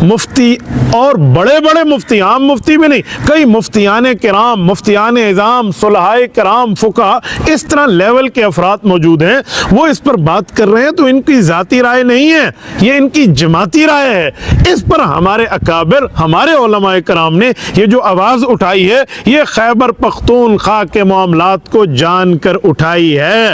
مفتی اور بڑے بڑے مفتی، عام مفتی بھی نہیں، کئی مفتیان کرام، مفتیان اعظام، صلحائے کرام، فقہا، اس طرح لیول کے افراد موجود ہیں، وہ اس پر بات کر رہے ہیں تو ان کی ذاتی رائے نہیں ہے، یہ ان کی جماعتی رائے ہے۔ اس پر ہمارے اکابر، ہمارے علماء کرام نے یہ جو آواز اٹھائی ہے، یہ خیبر پختونخوا کے معاملات کو جان کر اٹھائی ہے۔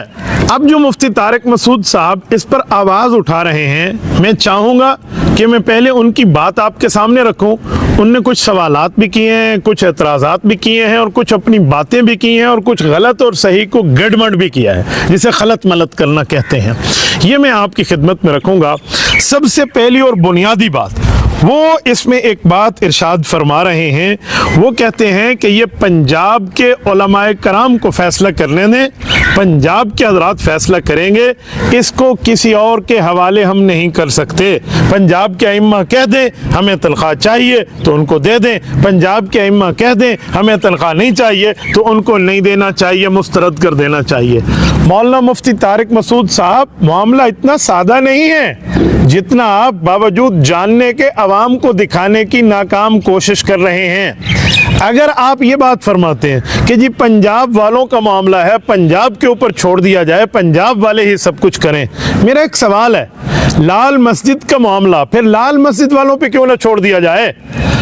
اب جو مفتی طارق مسعود صاحب اس پر آواز اٹھا رہے ہیں، میں چاہوں گا کہ میں پہلے ان کی بات آپ کے سامنے رکھوں۔ ان نے کچھ سوالات بھی کیے ہیں، کچھ اعتراضات بھی کیے ہیں، اور کچھ اپنی باتیں بھی کی ہیں، اور کچھ غلط اور صحیح کو گڑمڑ بھی کیا ہے، جسے خلط ملط کرنا کہتے ہیں۔ یہ میں آپ کی خدمت میں رکھوں گا۔ سب سے پہلی اور بنیادی بات، وہ اس میں ایک بات ارشاد فرما رہے ہیں، وہ کہتے ہیں کہ یہ پنجاب کے علماء کرام کو فیصلہ کرنے دیں، پنجاب کے حضرات فیصلہ کریں گے، اس کو کسی اور کے حوالے ہم نہیں کر سکتے۔ پنجاب کے ائمہ کہہ دیں ہمیں تنخواہ چاہیے تو ان کو دے دیں، پنجاب کے ائمہ کہہ دیں ہمیں تنخواہ نہیں چاہیے تو ان کو نہیں دینا چاہیے، مسترد کر دینا چاہیے۔ مولانا مفتی طارق مسعود صاحب، معاملہ اتنا سادہ نہیں ہے جتنا آپ باوجود جاننے کے عوام کو دکھانے کی ناکام کوشش کر رہے ہیں۔ اگر آپ یہ بات فرماتے ہیں کہ جی پنجاب والوں کا معاملہ ہے، پنجاب کے اوپر چھوڑ دیا جائے، پنجاب والے ہی سب کچھ کریں، میرا ایک سوال ہے، لال مسجد کا معاملہ پھر لال مسجد والوں پہ کیوں نہ چھوڑ دیا جائے؟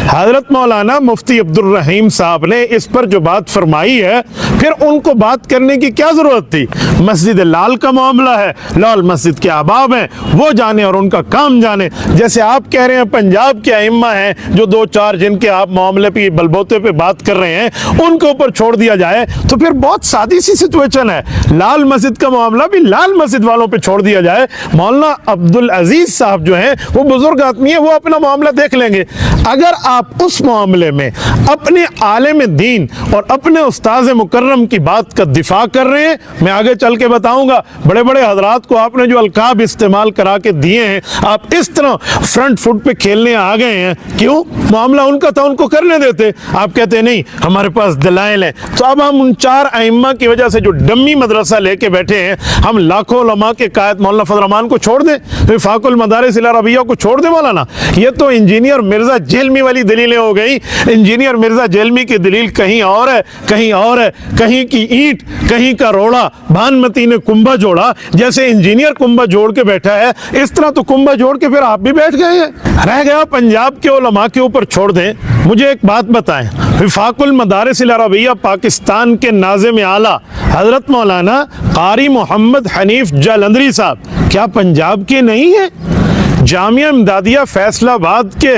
حضرت مولانا مفتی عبد الرحیم صاحب نے اس پر جو بات فرمائی ہے، پھر ان کو بات کرنے کی کیا ضرورت تھی؟ مسجد لال کا معاملہ ہے، لال مسجد کے احباب ہیں، وہ جانے اور ان کا کام جانے۔ جیسے آپ کہہ رہے ہیں پنجاب کے ائمہ ہیں جو دو چار جن کے آپ معاملے پہ بلبوتے پہ بات کر رہے ہیں، ان کے اوپر چھوڑ دیا جائے، تو پھر بہت سادی سی سچویشن ہے، لال مسجد کا معاملہ بھی لال مسجد والوں پہ چھوڑ دیا جائے۔ مولانا عبد العزیز صاحب جو ہیں وہ بزرگ آدمی ہیں، وہ اپنا معاملہ دیکھ لیں گے۔ اگر آپ اس معاملے میں اپنے عالم دین اور اپنے استاذ مکرم کی بات کا دفاع کر رہے ہیں، میں آگے چل کے بتاؤں گا، بڑے بڑے حضرات کو آپ نے جو القاب استعمال کرا کے دیے ہیں، آپ اس طرح فرنٹ فٹ پہ کھیلنے آ گئے ہیں۔ کیوں؟ معاملہ ان کا تھا، ان کو کرنے دیتے، آپ کہتے ہیں نہیں ہمارے پاس دلائل ہیں۔ تو اب ہم ان چار ائمہ کی وجہ سے جو ڈمی مدرسہ لے کے بیٹھے ہیں، ہم لاکھوں علماء کے قائد مولانا فضل الرحمان کو چھوڑ دیں، وفاق المدارس العربیہ کو چھوڑ دیں؟ مولانا یہ تو انجینئر مرزا جیلمی والی دلیلیں ہو گئی۔ انجینئر مرزا جیلمی کی دلیل کہیں اور ہے، کہیں اور ہے، کہیں کی اینٹ کہیں کا روڑا، بھانمتی نے کنبہ جوڑا، جیسے انجینئر کنبہ جوڑ کے بیٹھا ہے اس طرح تو کنبہ جوڑ کے پھر آپ بھی بیٹھ گئے ہیں۔ رہ گیا پنجاب کے علماء کے اوپر چھوڑ دیں۔ مجھے ایک بات بتائیں، وفاق المدارس العربیہ پاکستان کے ناظم اعلیٰ حضرت مولانا قاری محمد حنیف جالندری صاحب کیا پنجاب کے نہیں ہیں؟ جامعہ امدادیہ فیصل آباد کے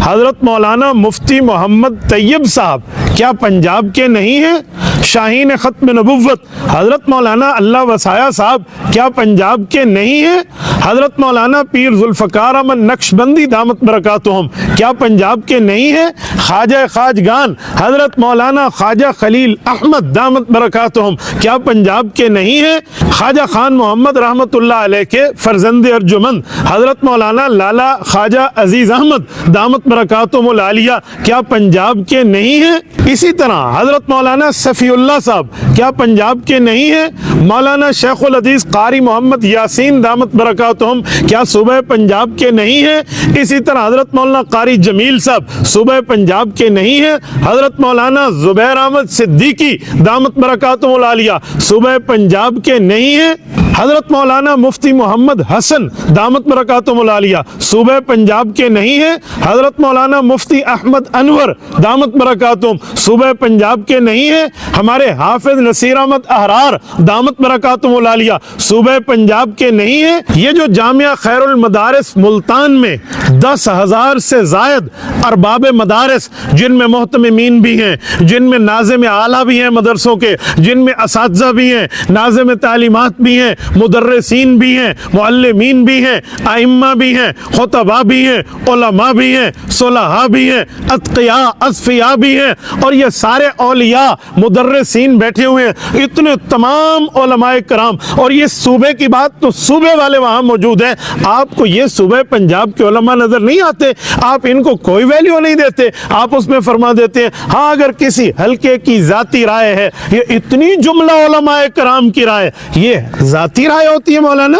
حضرت مولانا مفتی محمد طیب صاحب کیا پنجاب کے نہیں ہیں؟ شاہین ختم نبوت حضرت مولانا اللہ وسایہ صاحب کیا پنجاب کے نہیں ہیں؟ حضرت مولانا پیر ذوالفقار احمد نقشبندی دامت برکاتہم کیا پنجاب کے نہیں ہیں؟ خواجہ خواجگان حضرت مولانا خواجہ خلیل احمد دامت برکاتہم کیا پنجاب کے نہیں ہیں؟ خواجہ خان محمد رحمت اللہ علیہ کے فرزند ارجمند حضرت مولانا لالا خواجہ عزیز احمد دامت برکاتہم العالیہ کیا پنجاب کے نہیں ہیں؟ اسی طرح حضرت مولانا صفی اللہ صاحب کیا پنجاب کے نہیں ہیں؟ مولانا شیخ الحدیث قاری محمد یاسین دامت برکاتہم کیا صوبہ پنجاب کے نہیں ہیں؟ اسی طرح حضرت مولانا قاری جمیل صاحب صوبہ پنجاب کے نہیں ہیں؟ حضرت مولانا زبیر احمد صدیقی دامت برکاتہم العالیہ صوبہ پنجاب کے نہیں ہیں؟ حضرت مولانا مفتی محمد حسن دامت برکاتہم العالیہ صوبہ پنجاب کے نہیں ہیں؟ حضرت مولانا مفتی احمد انور دامت برکاتہم صوبہ پنجاب کے نہیں ہیں؟ ہمارے حافظ نصیر احمد احرار دامت برکاتہم العالیہ صوبہ پنجاب کے نہیں ہیں؟ یہ جو جامعہ خیر المدارس ملتان میں 10,000 سے زائد ارباب مدارس، جن میں محتممین بھی ہیں، جن میں ناظم اعلیٰ بھی ہیں مدرسوں کے، جن میں اساتذہ بھی ہیں، ناظم تعلیمات بھی ہیں، مدرسین بھی ہیں، معلمین بھی ہیں، ائمہ بھی ہیں، خطباء بھی ہیں، علماء بھی ہیں، صلحاء بھی ہیں، اتقیاء اصفیاء بھی ہیں، اور یہ سارے اولیاء مدرسین بیٹھے ہوئے ہیں، اتنے تمام علماء کرام، اور یہ صوبے کی بات تو صوبے والے وہاں موجود ہیں۔ آپ کو یہ صوبے پنجاب کے علماء نظر نہیں آتے؟ آپ ان کو کوئی ویلیو نہیں دیتے، آپ اس میں فرما دیتے ہیں ہاں اگر کسی حلقے کی ذاتی رائے ہے، یہ اتنی جملہ علماء کرام کی رائے، یہ ذاتی ذاتی رائے ہوتی ہے مولانا؟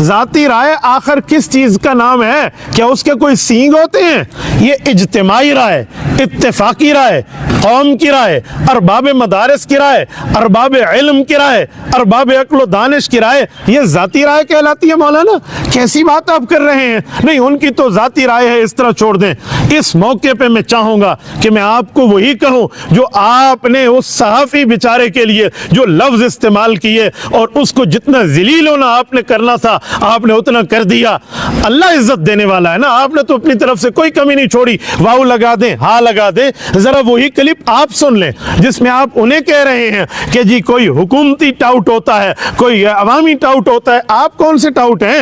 ذاتی رائے آخر کس چیز کا نام ہے؟ کیا اس کے کوئی سینگ ہوتے ہیں؟ یہ اجتماعی رائے، اتفاقی رائے، قوم کی رائے، ارباب مدارس کی رائے، ارباب علم کی رائے، ارباب عقل و دانش کی رائے، یہ ذاتی رائے کہلاتی ہے مولانا؟ کیسی بات آپ کر رہے ہیں؟ نہیں، ان کی تو ذاتی رائے ہے، اس طرح چھوڑ دیں۔ اس موقع پہ میں چاہوں گا کہ میں آپ کو وہی کہوں جو آپ نے اس صحافی بیچارے کے لیے جو لفظ استعمال کیے، اور اس کو جتنا ذلیل ہونا آپ نے کرنا تھا آپ نے اتنا کر دیا۔ اللہ عزت دینے والا ہے نا، آپ نے تو اپنی طرف سے کوئی کمی نہیں چھوڑی۔ واو لگا دیں، ہاں لگا دیں، ذرا وہی کلپ آپ سن لیں جس میں آپ انہیں کہہ رہے ہیں کہ جی کوئی حکومتی ٹاؤٹ ہوتا ہے، کوئی عوامی ٹاؤٹ ہوتا ہے۔ آپ کون سے ٹاؤٹ ہیں؟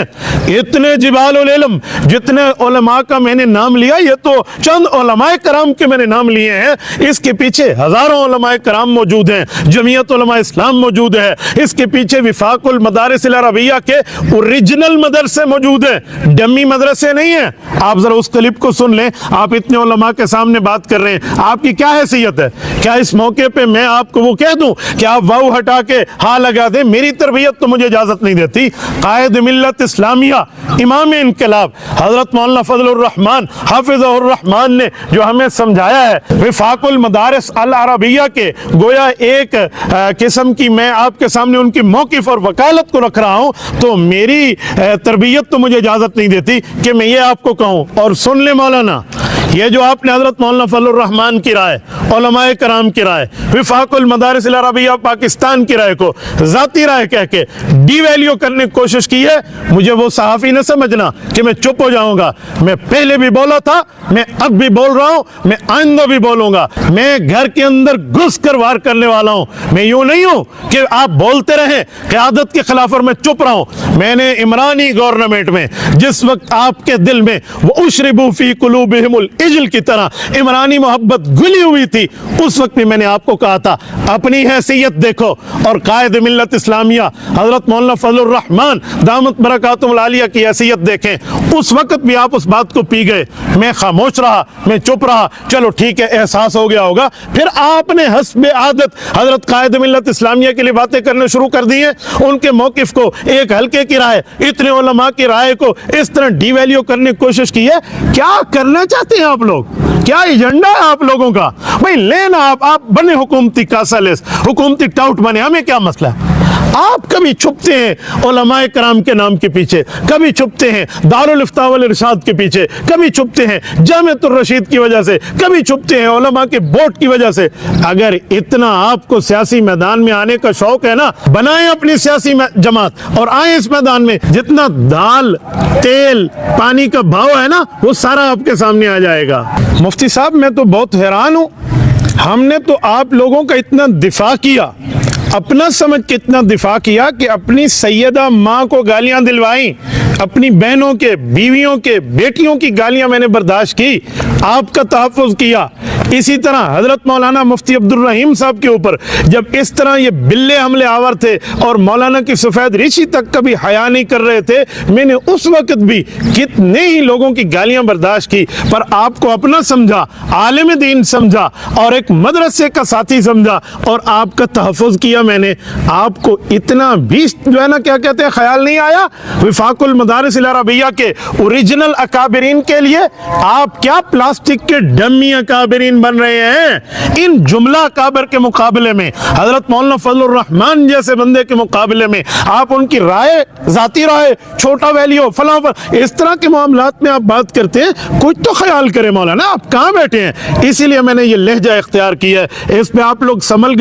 اتنے جبال العلم، جتنے علماء کا میں نے نام لیا، یہ تو چند علماء کرام کے میں نے نام لیے ہیں، اس کے پیچھے ہزاروں علماء کرام موجود ہیں، جمعیت علماء اسلام موجود ہے، اس کے پیچھے وفاق المدارس العربیہ کے اوریجنل مدرسے موجود ہیں، ڈمی مدرسے نہیں ہیں۔ آپ ذرا اس کلپ کو سن لیں، آپ اتنے علماء کے سامنے بات کر رہے ہیں، آپ کی کیا حیثیت ہے؟ کیا اس موقع پہ میں آپ کو وہ کہہ دوں کہ آپ واو ہٹا کے ہاں لگا دیں؟ میری تربیت تو مجھے اجازت نہیں دیتی۔ قائد ملت اسلامیہ، امام انقلاب حضرت مولانا فضل الرحمان حافظہ الرحمان نے جو ہمیں سمجھایا ہے، وفاق المدارس العربیہ کے گویا ایک قسم کی میں آپ کے سامنے ان کی موقف اور وکالت کو رکھ رہا ہوں، تو میری تربیت تو مجھے اجازت نہیں دیتی کہ میں یہ آپ کو کہوں۔ اور سن لیں مولانا، یہ جو آپ نے حضرت مولانا فضل الرحمان کی رائے، علماء کرام کی رائے، وفاق المدارس العربیہ پاکستان کی رائے کو ذاتی رائے کہہ کے ڈی ویلیو کرنے کی کوشش کی ہے، مجھے وہ صحافی نہ سمجھنا کہ میں چپ ہو جاؤں گا۔ میں پہلے بھی بولا تھا، میں اب بھی بول رہا ہوں، میں آئندہ بھی بولوں گا۔ میں گھر کے اندر گھس کر وار کرنے والا ہوں، میں یوں نہیں ہوں کہ آپ بولتے رہیں قیادت کے خلاف اور میں چپ رہا ہوں۔ میں نے عمرانی گورنمنٹ میں جس وقت آپ کے دل میں وہ اشربوا فی قلوبہم العجل کی طرح عمرانی محبت گلی ہوئی تھی، اس وقت بھی میں نے آپ کو کہا تھا اپنی حیثیت دیکھو اور قائد ملت اسلامیہ حضرت مولانا فضل الرحمان دامت برکاتہم العالیہ کی حیثیت دیکھیں۔ اس وقت بھی آپ اس بات کو پی گئے، میں خاموش رہا، میں چپ رہا، چلو ٹھیک ہے احساس ہو گیا ہوگا۔ پھر آپ نے حسب عادت حضرت قائد ملت اسلامیہ کے لیے باتیں کرنے شروع کر دی ہیں، ان کے موقف کو، ایک حلقے کی رائے، اتنے علماء کی رائے کو اس طرح ڈی ویلیو کرنے کی کوشش کی ہے۔ کیا کرنا چاہتے ہیں آپ لوگ؟ کیا ایجنڈا ہے آپ لوگوں کا؟ بھائی لینا، آپ بنے حکومتی کاسالس، حکومتی ٹاؤٹ بنے، ہمیں کیا مسئلہ ہے؟ آپ کبھی چھپتے ہیں علماء کرام کے نام کے پیچھے، کبھی چھپتے ہیں دارالافتاء والارشاد کے پیچھے، کبھی چھپتے ہیں جامعۃ الرشید کی وجہ سے، کبھی چھپتے ہیں علماء کے بورڈ کی وجہ سے۔ اگر اتنا آپ کو سیاسی میدان میں آنے کا شوق ہے نا، بنائیں اپنی سیاسی جماعت اور آئیں اس میدان میں۔ جتنا دال، تیل، پانی کا بھاؤ ہے نا، وہ سارا آپ کے سامنے آ جائے گا۔ مفتی صاحب میں تو بہت حیران ہوں، ہم نے تو آپ لوگوں کا اتنا دفاع کیا، اپنا سمجھ کے اتنا دفاع کیا کہ اپنی سیدہ ماں کو گالیاں دلوائیں، اپنی بہنوں کے، بیویوں کے، بیٹیوں کی گالیاں میں نے برداشت کی، آپ کا تحفظ کیا۔ اسی طرح حضرت مولانا مفتی عبد الرحیم صاحب کے اوپر جب اس طرح یہ بلے حملے آور تھے اور مولانا کی سفید ریشی تک کبھی حیا نہیں کر رہے تھے، میں نے اس وقت بھی کتنے ہی لوگوں کی گالیاں برداشت کی، پر آپ کو اپنا سمجھا، عالم دین سمجھا اور ایک مدرسے کا ساتھی سمجھا اور آپ کا تحفظ کیا میں نے۔ آپ کو اتنا بھی جو ہے نا کیا کہتے ہیں خیال نہیں آیا وفاق المدارس العربیہ کے اوریجنل اکابرین کے لیے؟ آپ کیا پلاسٹک کے ڈمی اکابرین بن رہے ہیں؟ ان جملہ اکابر کے مقابلے میں، حضرت مولانا فضل الرحمان جیسے بندے کے مقابلے میں آپ ان کی رائے، ذاتی رائے، چھوٹا ویلیو، فلاں اس طرح کے معاملات میں آپ بات کرتے ہیں۔ کچھ تو خیال کریں مولانا، آپ کہاں بیٹھے ہیں؟ اسی لیے میں نے یہ لہجہ اختیار کیا ہے، اس پہ آپ لوگ سنبھل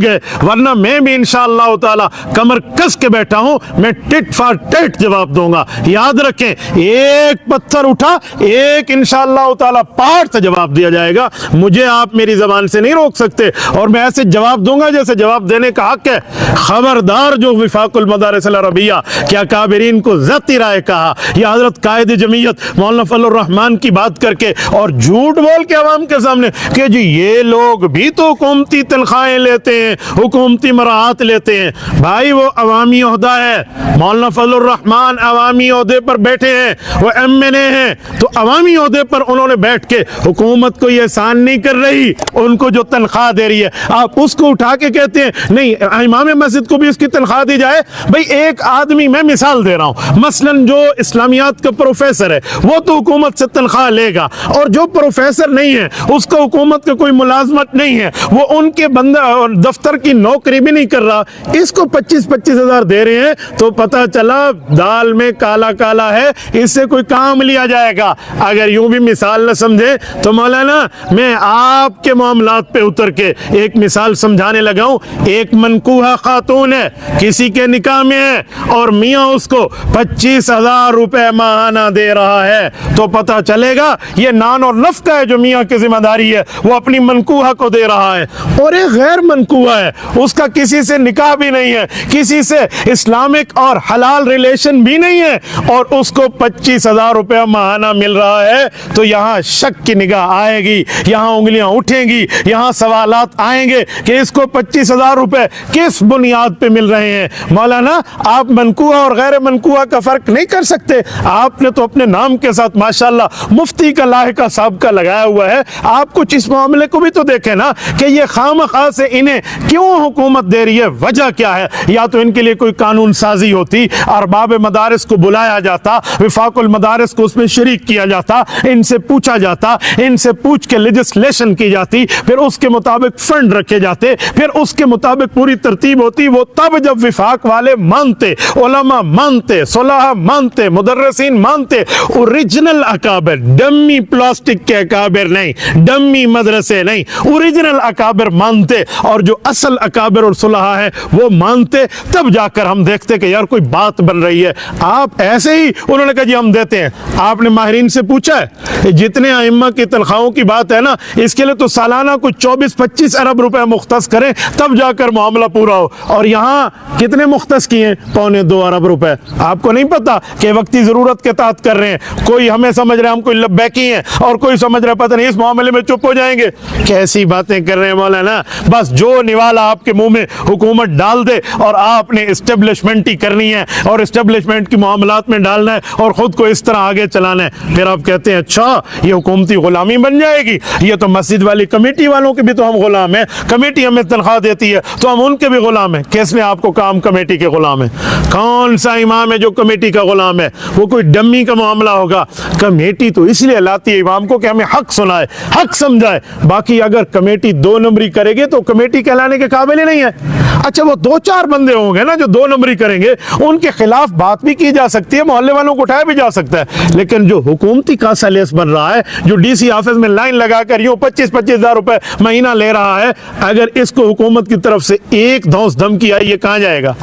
گئے، ورنہ میں بھی انشاءاللہ تعالی کمر کس کے بیٹھا ہوں، میں ٹٹ فار ٹٹ جواب دوں گا۔ یاد رکھیں، ایک پتھر اٹھا، ایک انشاءاللہ تعالی پہاڑ سے جواب دیا جائے گا۔ مجھے آپ میری زبان سے نہیں روک سکتے، اور میں ایسے جواب دوں گا جیسے جواب دینے کا حق ہے۔ خبردار جو وفاق المدارس العربیہ کیا کابرین کو ذاتی رائے کہا یا حضرت قائد جمعیت مولانا فضل الرحمان کی بات کر کے اور جھوٹ بول کے عوام کے سامنے کہ جی یہ لوگ بھی تو حکومتی تنخواہیں لیتے ہیں، حکومتی مراعات لیتے ہیں۔ بھائی وہ عوامی عہدہ ہے، مولانا فضل الرحمان عوامی عہدے پر بیٹھے ہیں، وہ ایم این اے ہیں، تو عوامی عہدے پر انہوں نے بیٹھ کے حکومت کو یہ احسان نہیں کر رہی ان کو جو تنخواہ دے رہی ہے، آپ اس کو اٹھا کے کہتے ہیں نہیں امام مسجد کو بھی اس کی تنخواہ دی جائے۔ بھئی ایک آدمی، میں مثال دے رہا ہوں، مثلا جو اسلامیات کا پروفیسر ہے وہ تو حکومت سے تنخواہ لے گا، اور جو پروفیسر نہیں ہے اس کو حکومت کا کوئی ملازمت نہیں ہے، وہ ان کے بندہ دفتر کی نوکری بھی نہیں کر رہا، اس کو 25-25 ہزار دے رہے ہیں، تو پتہ چلا دال میں کالا کالا ہے، اس سے کوئی کام لیا جائے گا۔ اگر یوں بھی مثال نہ سمجھے تو مولانا میں آپ کے معاملات پہ اتر کے ایک مثال سمجھانے لگا ہوں۔ ایک منکوحہ خاتون ہے، کسی کے نکاح میں ہے، اور میاں اس کو 25,000 روپے ماہانہ دے رہا ہے، تو پتہ چلے گا یہ نان اور نفقہ ہے جو میاں کی ذمہ داری ہے وہ اپنی منکوحہ کو دے رہا ہے۔ اور ایک غیر منکوحہ ہے، اس کا کسی سے نکاح بھی نہیں ہے، کسی سے اسلامک اور حلال ریلیشن بھی نہیں ہے، اور اس کو 25,000 روپے ماہانہ مل رہا ہے، تو یہاں شک کی نگاہ آئے گی، یہاں انگلیاں اٹھیں گی، یہاں سوالات آئیں گے کہ اس کو 25,000 روپے کس بنیاد پہ مل رہے ہیں۔ مولانا آپ منکوحہ اور غیر منکوحہ کا فرق نہیں کر سکتے؟ آپ نے تو اپنے نام کے ساتھ ماشاءاللہ مفتی کا لاحقہ سابقہ لگایا ہوا ہے، آپ کچھ اس معاملے کو بھی تو دیکھیں نا کہ یہ خامخواہ سے انہیں کیوں حکومت دے رہی ہے، وجہ کیا ہے؟ یا تو ان کے لیے کوئی قانون سازی ہوتی، ارباب مدارس کو بلایا جاتا، وفاق المدارس کو اس میں شریک کیا جاتا، ان سے پوچھا جاتا، ان سے پوچھ کے لیجسلیشن کی جاتی، پھر اس کے مطابق فنڈ رکھے جاتے، پھر اس کے مطابق پوری ترتیب ہوتی، وہ تب جب وفاق والے مانتے، علماء مانتے، صلاح مانتے، مدرسین مانتے، اوریجنل اکابر، ڈمی پلاسٹک کے اکابر نہیں، ڈمی مدرسے نہیں، اوریجنل اکابر مانتے، اور جو اصل اکابر اور صلاح ہے وہ مانتے، تب جا کر ہم دیکھتے کہ یار کوئی بات بن رہی ہے۔ آپ ایسے ہی انہوں نے کہا جی ہم دیتے ہیں، آپ نے ماہرین سے پوچھا ہے جتنے ائمہ کی تنخواہوں کی بات ہے نا، اس کے لیے تو سالانہ کچھ 24-25 ارب روپے مختص کریں تب جا کر معاملہ پورا ہو، اور یہاں کتنے مختص کیے ہیں؟ 2.25 ارب روپے۔ آپ کو نہیں پتا کہ وقتی ضرورت کے تحت کر رہے ہیں، کوئی ہمیں سمجھ رہے ہیں ہم کوئی لبیکی ہیں، اور کوئی سمجھ رہا پتہ نہیں اس معاملے میں چپ ہو جائیں گے۔ کیسی باتیں کر رہے ہیں مولانا، بس جو نوالا آپ کے منہ میں حکومت ڈال دے اور آپ نے اسٹیبلشمنٹ ہی کرنی ہے اور اسٹیبلشمنٹ کی معاملات میں ڈالنا ہے اور خود کو اس طرح آگے چلانا ہے، پھر آپ کہتے ہیں اچھا یہ حکومتی غلامی بن جائے گی، یہ تو مسجد والی کمیٹی والوں کے بھی تو ہم غلام ہیں، کمیٹی ہمیں تنخواہ دیتی ہے تو ہم ان کے بھی غلام ہیں۔ کس نے آپ کو کام کمیٹی کے غلام ہے؟ کون سا امام ہے جو کمیٹی کا غلام ہے؟ وہ کوئی ڈمی کا معاملہ ہوگا۔ کمیٹی تو اس لیے لاتی ہے امام کو کہ ہمیں حق سنائے، حق سمجھائے، باقی اگر کمیٹی 2 نمبری کرے گی تو کمیٹی کہلانے کے قابل ہی نہیں ہے۔ اچھا وہ 2-4 بندے ہوں گے نا جو 2 نمبری کریں گے، ان کے خلاف بات بھی کی جا سکتی ہے، محلے والوں کو اٹھایا بھی جا سکتا ہے، لیکن جو حکومتی کاسا لیس بن رہا ہے، جو ڈی سی آفس میں لائن لگا کر یوں 25-25 ہزار روپے مہینہ لے رہا ہے، اگر اس کو حکومت کی طرف سے ایک دھونس دھمکی آئی، یہ کہاں جائے گا؟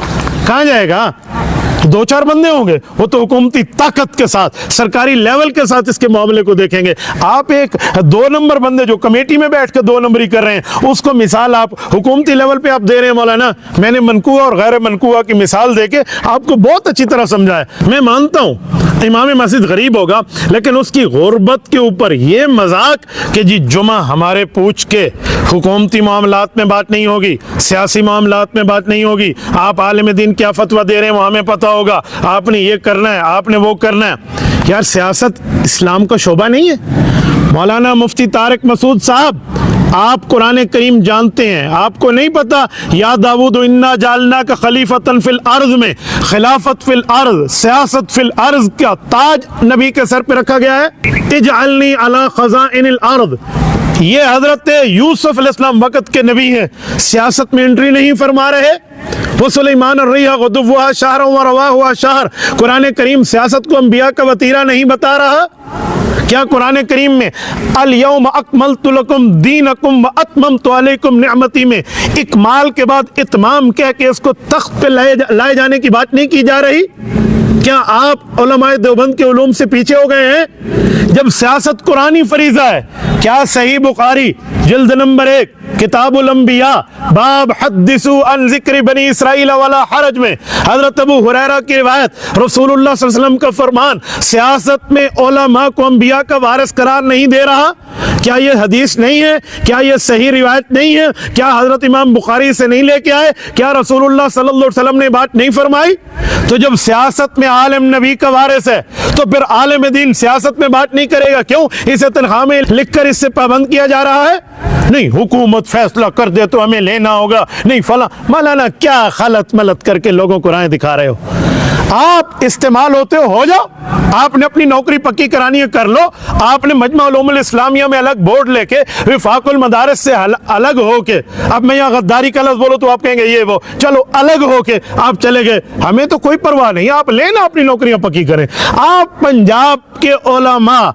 کہاں جائے گا؟ 2-4 بندے ہوں گے، وہ تو حکومتی طاقت کے ساتھ، سرکاری لیول کے ساتھ اس کے معاملے کو دیکھیں گے۔ آپ ایک 2 نمبر بندے جو کمیٹی میں بیٹھ کے 2 نمبری کر رہے ہیں، اس کو مثال آپ حکومتی لیول پہ آپ دے رہے ہیں۔ مولانا میں نے منکوحہ اور غیر منکوحہ کی مثال دے کے آپ کو بہت اچھی طرح سمجھا ہے۔ میں مانتا ہوں امام مسجد غریب ہوگا، لیکن اس کی غربت کے اوپر یہ مذاق کہ جی جمعہ ہمارے پوچھ کے حکومتی معاملات میں بات نہیں ہوگی، سیاسی معاملات میں بات نہیں ہوگی، آپ عالم دین کیا فتویٰ دے رہے ہیں وہ ہمیں پتہ ہوگا، آپ نے یہ کرنا ہے، آپ نے وہ کرنا ہے۔ یار سیاست اسلام کا شعبہ نہیں ہے؟ مولانا مفتی طارق مسعود صاحب، آپ قرآن کریم جانتے ہیں، آپ کو نہیں پتا یا داؤد انا جعلناک خلیفۃ فی الارض میں خلافت فی الارض، سیاست فی الارض کا تاج نبی کے سر پہ رکھا گیا ہے؟ اجعلنی علی خزائن الارض، یہ حضرت یوسف علیہ السلام وقت کے نبی ہیں، سیاست میں انٹری نہیں فرما رہے۔ وہ سلیمان الریح غدوها شہر و رواحها شہر، قرآن کریم سیاست کو انبیاء کا وطیرہ نہیں بتا رہا؟ کیا قرآن کریم میں الیوم اکملت لکم دینکم واتممت علیکم نعمتی میں اکمال کے بعد اتمام کہہ کے اس کو تخت پہ لائے جانے کی بات نہیں کی جا رہی؟ کیا آپ علماء دیوبند کے علوم سے پیچھے ہو گئے ہیں؟ جب سیاست قرآنی فریضہ ہے، کیا صحیح بخاری جلد نمبر 1 کتاب الانبیاء باب حدثوا عن ذکر بنی اسرائیل ولا حرج میں حضرت ابو ہریرہ کی روایت، رسول اللہ صلی اللہ علیہ وسلم کا فرمان، سیاست میں علماء کو انبیاء کا وارث قرار نہیں دے رہا؟ کیا یہ حدیث نہیں ہے؟ کیا یہ صحیح روایت نہیں ہے؟ کیا حضرت امام بخاری سے نہیں لے کے آئے؟ کیا رسول اللہ صلی اللہ علیہ وسلم نے بات نہیں فرمائی؟ تو جب سیاست میں عالم نبی کا وارث ہے تو پھر عالم دین سیاست میں بات نہیں کرے گا؟ کیوں؟ اسے تنخواہ میں لکھ کر اس سے پابند کیا جا رہا ہے؟ نہیں، حکومت فیصلہ کر دے تو ہمیں لینا ہوگا، نہیں فلاں۔ مولانا کیا خلط ملط کر کے لوگوں کو راہیں دکھا رہے ہو؟ آپ استعمال ہوتے ہو جاؤ، آپ نے اپنی نوکری پکی کرانی ہے کر لو، آپ نے مجمع علوم الاسلامیہ میں الگ بورڈ لے کے وفاق المدارس سے الگ ہو کے، اب میں یہاں غداری کا لفظ بولو تو آپ کہیں گے یہ وہ، چلو الگ ہو کے آپ چلے گئے، ہمیں تو کوئی پرواہ نہیں، آپ لینا اپنی نوکریاں پکی کریں۔ آپ پنجاب کے علماء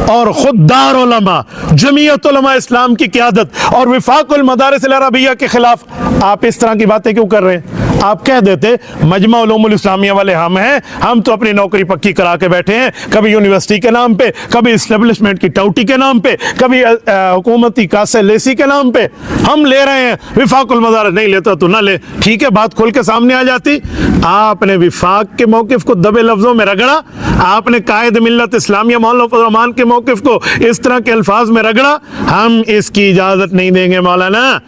اور خوددار علماء، جمعیت علماء اسلام کی قیادت اور وفاق المدارس العربیہ کے خلاف آپ اس طرح کی باتیں کیوں کر رہے ہیں؟ آپ کہہ دیتے مجمع علوم الاسلامیہ والے ہم ہیں، ہم تو اپنی نوکری پکی کرا کے بیٹھے ہیں، کبھی یونیورسٹی کے نام پہ، کبھی اسٹیبلشمنٹ کی ٹوٹی کے نام پہ، کبھی حکومتی کاسے لیسی کے نام پہ ہم لے رہے ہیں، وفاق المدارس نہیں لیتا تو نہ لے، ٹھیک ہے، بات کھول کے سامنے آ جاتی۔ آپ نے وفاق کے موقف کو دبے لفظوں میں رگڑا، آپ نے قائد ملت اسلامیہ مولانا فضل الرحمان کے موقف کو اس طرح کے الفاظ میں رگڑا، ہم اس کی اجازت نہیں دیں گے مولانا۔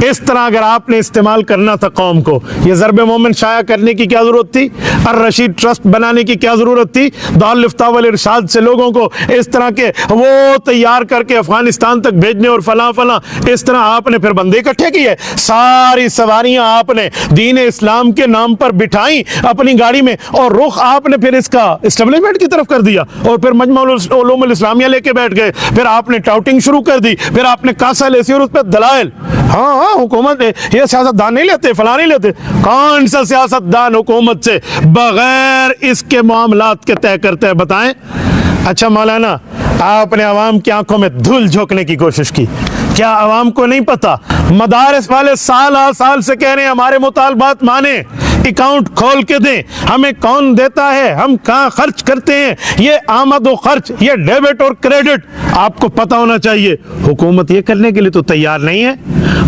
اس طرح اگر آپ نے استعمال کرنا تھا قوم کو، یہ ضرب مومن شائع کرنے کی کیا ضرورت تھی؟ الرشید ٹرسٹ بنانے کی کیا ضرورت تھی؟ دارالفتاء والارشاد سے لوگوں کو اس طرح کے وہ تیار کر کے افغانستان تک بھیجنے اور فلاں فلاں، اس طرح آپ نے پھر بندے اکٹھے کیے، ساری سواریاں آپ نے دین اسلام کے نام پر بٹھائیں اپنی گاڑی میں، اور رخ آپ نے پھر اس کا اسٹیبلشمنٹ کی طرف کر دیا، اور پھر مجمع علوم الاسلامیہ لے کے بیٹھ گئے، پھر آپ نے ٹاؤٹنگ شروع کر دی، پھر آپ نے کاسا لیسی اور اس پہ دلائل۔ ہاں حکومت یہ سیاست دان نہیں لیتے، فلاں نہیں لیتے، کون سا سیاست دان حکومت سے بغیر اس کے معاملات کے طے کرتے ہیں؟ بتائیں۔ اچھا مولانا، آپ نے عوام کی آنکھوں میں دھول جھونکنے کی کوشش کی، کیا عوام کو نہیں پتا؟ مدارس والے سال سال سے کہہ رہے ہیں ہمارے مطالبات مانیں، اکاؤنٹ کھول کے دیں، ہمیں کون دیتا ہے، ہم کہاں خرچ کرتے ہیں، یہ آمد و خرچ، یہ ڈیبٹ اور کریڈٹ آپ کو پتا ہونا چاہیے۔ حکومت یہ کرنے کے لیے تو تیار نہیں ہے۔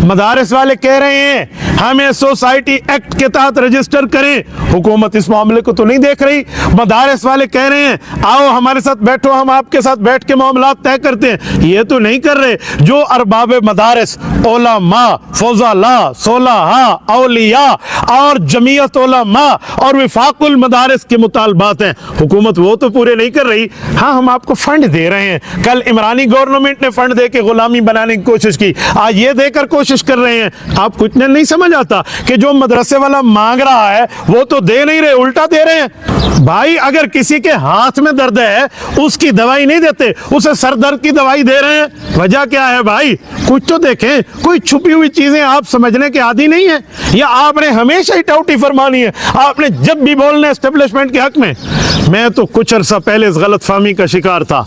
مدارس والے کہہ رہے ہیں ہمیں سوسائٹی ایکٹ کے تحت رجسٹر کریں، حکومت اس معاملے کو تو نہیں دیکھ رہی۔ مدارس والے کہہ رہے ہیں آؤ ہمارے ساتھ بیٹھو، ہم آپ کے ساتھ بیٹھ کے معاملات طے کرتے ہیں، یہ تو نہیں کر رہے۔ جو ارباب مدارس، علماء، فضلاء، صلحاء، اولیاء اور جمعیت علماء اور وفاق المدارس کے مطالبات ہیں، حکومت وہ تو پورے نہیں کر رہی۔ ہاں ہم آپ کو فنڈ دے رہے ہیں، کل عمرانی گورنمنٹ نے فنڈ دے کے غلامی بنانے کی کوشش کی، آج یہ دے کر کوشش کر رہے ہیں۔ آپ کو اتنا نہیں سمجھ آتا کہ جو مدرسے والا مانگ رہا ہے وہ تو دے نہیں رہے، الٹا دے رہے ہیں۔ بھائی اگر کسی کے ہاتھ میں درد ہے اس کی دوائی نہیں دیتے، اسے سر درد کی دوائی دے رہے ہیں، وجہ کیا ہے بھائی؟ کچھ تو دیکھیں، کوئی چھپی ہوئی چیزیں آپ سمجھنے کے عادی نہیں ہیں، یا آپ نے ہمیشہ ہی ٹوٹی فرمانی ہے، آپ نے جب بھی بولنا اسٹیبلشمنٹ کے حق میں۔ میں تو کچھ عرصہ پہلے اس غلط فہمی کا شکار تھا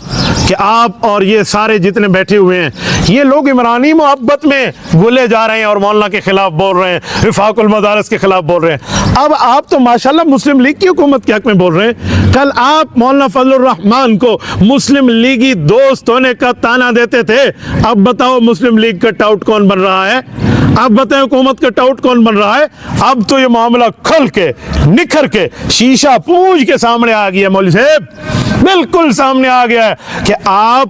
کہ آپ اور یہ سارے جتنے بیٹھے ہوئے ہیں یہ لوگ عمرانی محبت میں گلے جا رہے ہیں اور مولانا کے خلاف بول رہے ہیں، وفاق المدارس کے خلاف بول رہے ہیں۔ اب آپ تو ماشاءاللہ مسلم لیگ کی حکومت کے حق میں بول رہے ہیں۔ کل آپ مولانا فضل الرحمان کو مسلم لیگی دوست ہونے کا تانا دیتے تھے، اب بتاؤ مسلم لیگ کا ٹاؤٹ کون بن رہا ہے؟ اب بتائیں حکومت کا ٹاؤٹ کون بن رہا ہے؟ اب تو یہ معاملہ کھل کے نکھر کے شیشہ پوچھ کے سامنے آ گیا، مولوی صاحب بالکل سامنے آ گیا ہے کہ آپ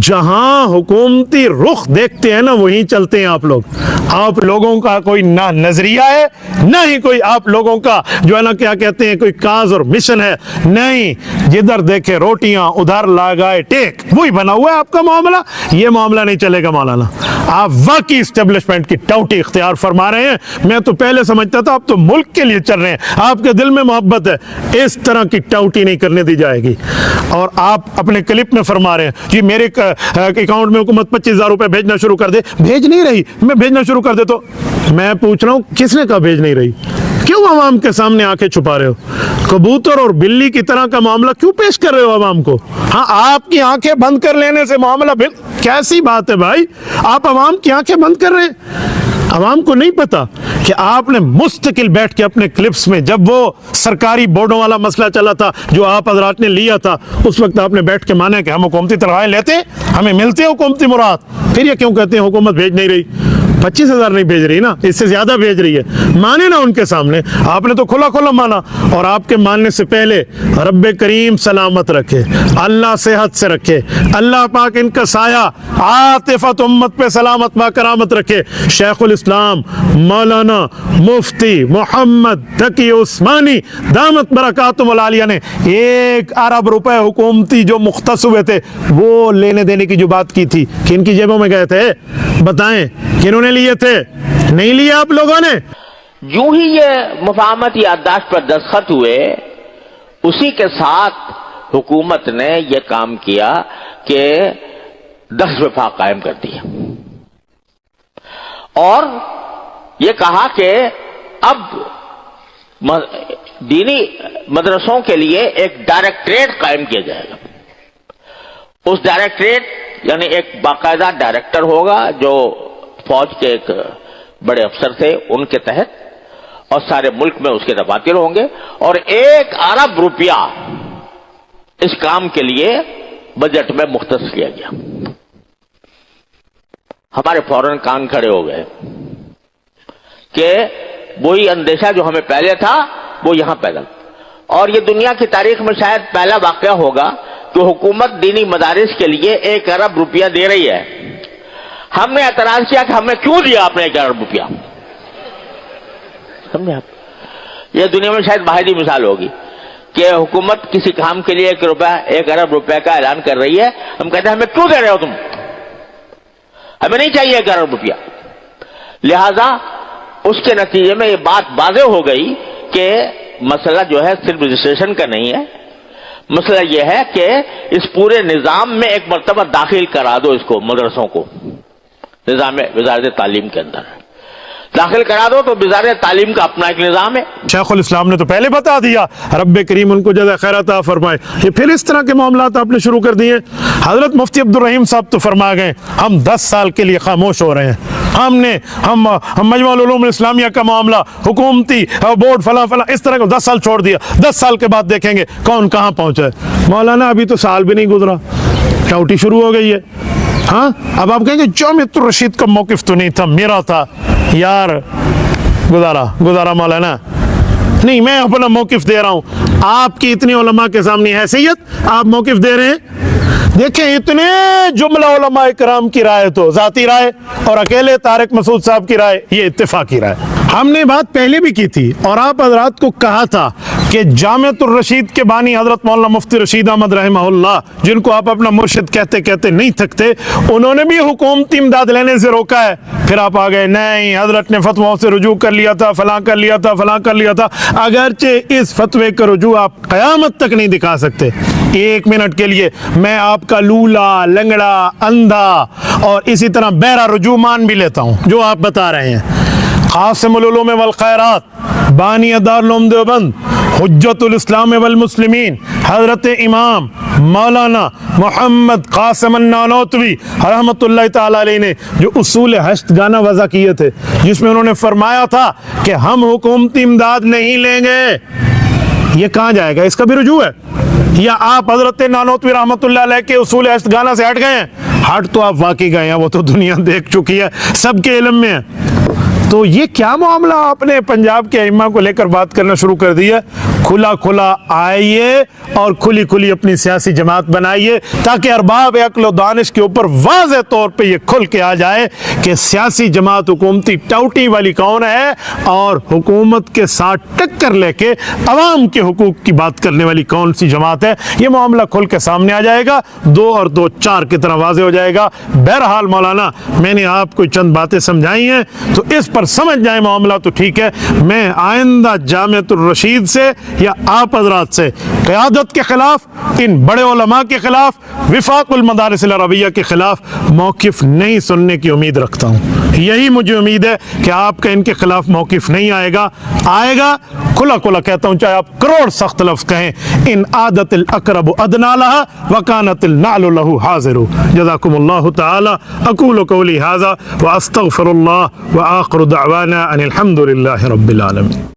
جہاں حکومتی رخ دیکھتے ہیں نا وہیں چلتے ہیں آپ لوگ۔ آپ لوگوں کا کوئی نہ نظریہ ہے نہ ہی کوئی آپ لوگوں کا جو ہے نا کیا کہتے ہیں کوئی کاز اور مشن ہے، نہیں، جدھر دیکھے روٹیاں ادھر لگائے ٹیک، وہی بنا ہوا ہے آپ کا معاملہ۔ یہ معاملہ نہیں چلے گا مولانا، آپ واقعی اسٹیبلشمنٹ کی ٹوٹی اختیار فرما رہے ہیں۔ میں تو پہلے سمجھتا تھا آپ تو ملک کے لیے چل رہے ہیں، آپ کے دل میں محبت ہے، اس طرح کی ٹوٹی نہیں کرنے دی جائے گی۔ اور آپ اپنے کلپ میں فرما رہے ہیں جی میرے اکاؤنٹ میں حکومت 25,000 روپے بھیجنا شروع کر دے، بھیج نہیں رہی، میں بھیجنا شروع کر دے تو میں پوچھ رہا ہوں کس نے کہا بھیج نہیں رہی؟ کیوں عوام کے سامنے آنکھیں چھپا رہے ہو؟ کبوتر اور بلی کی طرح کا معاملہ کیوں پیش کر رہے ہو عوام کو؟ ہاں آپ کی آنکھیں بند کر لینے سے معاملہ کیسی بات ہے بھائی؟ آپ عوام کی آنکھیں بند کر رہے ہیں۔ عوام کو نہیں پتا کہ آپ نے مستقل بیٹھ کے اپنے کلپس میں، جب وہ سرکاری بورڈوں والا مسئلہ چلا تھا جو آپ حضرات نے لیا تھا، اس وقت آپ نے بیٹھ کے مانا کہ ہم حکومتی تنخواہیں لیتے ہیں، ہمیں ملتے ہیں حکومتی مراد، پھر یہ کیوں کہتے ہیں حکومت بھیج نہیں رہی؟ 25,000 نہیں بھیج رہی نا, اس سے زیادہ بھیج رہی ہے. مانے نا ان کے سامنے, آپ نے تو کھلا کھلا مانا. اور آپ کے ماننے سے پہلے رب کریم سلامت رکھے, اللہ صحت سے رکھے, اللہ پاک ان کا سایہ عاطفت امت پہ سلامت با کرامت رکھے. شیخ الاسلام مولانا مفتی محمد تقی عثمانی دامت برکاتہم العالیہ نے 1 ارب روپے حکومتی جو مختص ہوئے تھے وہ لینے دینے کی جو بات کی تھی, کن کی جیبوں میں گئے تھے؟ بتائیں, کنہوں نے لیے تھے؟ نہیں لیے آپ لوگوں نے. جو ہی یہ مفاہمت یادداشت پر دستخط ہوئے, اسی کے ساتھ حکومت نے یہ کام کیا کہ 10 وفاق قائم کر دیا اور یہ کہا کہ اب دینی مدرسوں کے لیے ایک ڈائریکٹریٹ قائم کیا جائے گا. اس ڈائریکٹریٹ یعنی ایک باقاعدہ ڈائریکٹر ہوگا جو فوج کے ایک بڑے افسر تھے ان کے تحت, اور سارے ملک میں اس کے دفاتر ہوں گے, اور 1 ارب روپیہ اس کام کے لیے بجٹ میں مختص کیا گیا. ہمارے فوراً کان کھڑے ہو گئے کہ وہی اندیشہ جو ہمیں پہلے تھا وہ یہاں پیدا, اور یہ دنیا کی تاریخ میں شاید پہلا واقعہ ہوگا کہ حکومت دینی مدارس کے لیے 1 ارب روپیہ دے رہی ہے. ہم نے اعتراض کیا کہ ہمیں کیوں دیا آپ نے 1 ارب روپیہ؟ سمجھے آپ, یہ دنیا میں شاید واحد مثال ہوگی کہ حکومت کسی کام کے لیے 1 ارب روپے کا اعلان کر رہی ہے, ہم کہتے ہیں ہمیں کیوں دے رہے ہو تم, ہمیں نہیں چاہیے 1 ارب روپیہ. لہذا اس کے نتیجے میں یہ بات واضح ہو گئی کہ مسئلہ جو ہے صرف رجسٹریشن کا نہیں ہے, مسئلہ یہ ہے کہ اس پورے نظام میں ایک مرتبہ داخل کرا دو, اس کو مدرسوں کو نظام وزارت تعلیم کے اندر داخل کرا دو, تو وزارت تعلیم کا اپنا ایک نظام ہے. شیخ الاسلام نے تو پہلے بتا دیا, رب کریم ان کو جزا خیر عطا فرمائے. یہ پھر اس طرح کے معاملات آپ نے شروع کر دیے. حضرت مفتی عبد الرحیم صاحب تو فرما گئے ہم 10 سال کے لیے خاموش ہو رہے ہیں, ہم مجمع العلوم الاسلامیہ کا معاملہ حکومتی بورڈ فلاں فلاں اس طرح کو 10 سال چھوڑ دیا, 10 سال کے بعد دیکھیں گے کون کہاں پہنچا ہے. مولانا ابھی تو سال بھی نہیں گزرا, ٹوٹی شروع ہو گئی ہے. ہاں, اب آپ کہیں گے جامعۃ الرشید کا موقف تو نہیں تھا, میرا تھا. یار گزارا مولانا, نہیں میں اپنا موقف دے رہا ہوں. آپ کی اتنی علماء کے سامنے حیثیت, آپ موقف دے رہے ہیں. دیکھیں اتنے جملہ علماء کرام کی رائے تو ذاتی رائے, اور اکیلے طارق مسعود صاحب کی رائے یہ اتفاقی رائے. ہم نے بات پہلے بھی کی تھی اور آپ حضرات کو کہا تھا کہ جامعۃ الرشید کے بانی حضرت مولانا مفتی رشید احمد رحمہ اللہ, جن کو آپ اپنا مرشد کہتے کہتے نہیں تھکتے, انہوں نے بھی حکومتی امداد لینے سے روکا ہے. پھر آپ آ گئے نہیں حضرت نے فتویٰ سے رجوع کر لیا تھا, فلاں کر لیا تھا, فلاں کر لیا تھا. اگرچہ اس فتوے کا رجوع آپ قیامت تک نہیں دکھا سکتے. 1 منٹ کے لیے میں آپ کا لولا, لنگڑا, اندھا اور اسی طرح بہرا رجوع مان بھی لیتا ہوں جو آپ بتا رہے ہیں. قاسم العلوم والخیرات, بانی دارالعلوم دیوبند, حجت الاسلام والمسلمین, حضرت امام مولانا محمد قاسم النانوتوی رحمت اللہ تعالی علیہ نے جو اصول 8 گانا وضع کیے تھے, جس میں انہوں نے فرمایا تھا کہ ہم حکومتی امداد نہیں لیں گے, یہ کہاں جائے گا؟ اس کا بھی رجوع ہے. یا آپ حضرت نانوتوی رحمت اللہ علیہ کے اصول 8 گانا سے ہٹ گئے ہیں؟ ہٹ تو آپ واقعی گئے ہیں, وہ تو دنیا دیکھ چکی ہے, سب کے علم میں ہے. تو یہ کیا معاملہ آپ نے پنجاب کے ائمہ کو لے کر بات کرنا شروع کر دی ہے؟ کھلا کھلا آئیے اور کھلی کھلی اپنی سیاسی جماعت بنائیے, تاکہ ارباب عقل و دانش کے اوپر واضح طور پہ یہ کھل کے آ جائے کہ سیاسی جماعت حکومتی ٹاؤٹی والی کون ہے, اور حکومت کے ساتھ ٹکر لے کے عوام کے حقوق کی بات کرنے والی کون سی جماعت ہے. یہ معاملہ کھل کے سامنے آ جائے گا, 2 اور 2 4 کی طرح واضح ہو جائے گا. بہرحال مولانا, میں نے آپ کو چند باتیں سمجھائی ہیں, تو اس پر سمجھ جائیں معاملہ تو ٹھیک ہے. میں آئندہ جامعۃ الرشید سے یا آپ حضرات سے قیادت کے خلاف, ان بڑے علماء کے خلاف, وفاق المدارس العربیہ کے خلاف موقف نہیں سننے کی امید رکھتا ہوں. یہی مجھے امید ہے کہ آپ کا ان کے خلاف موقف نہیں آئے گا. آئے گا کھلا کھلا کہتا ہوں, چاہے آپ کروڑ سخت لفظ کہیں, ان عادت الاقرب ادنی لها وکانت النعل له حاضر. جزاکم اللہ تعالی. اقول قولی ھذا واستغفر اللہ واخر دعوانا ان الحمد للہ رب العالمین.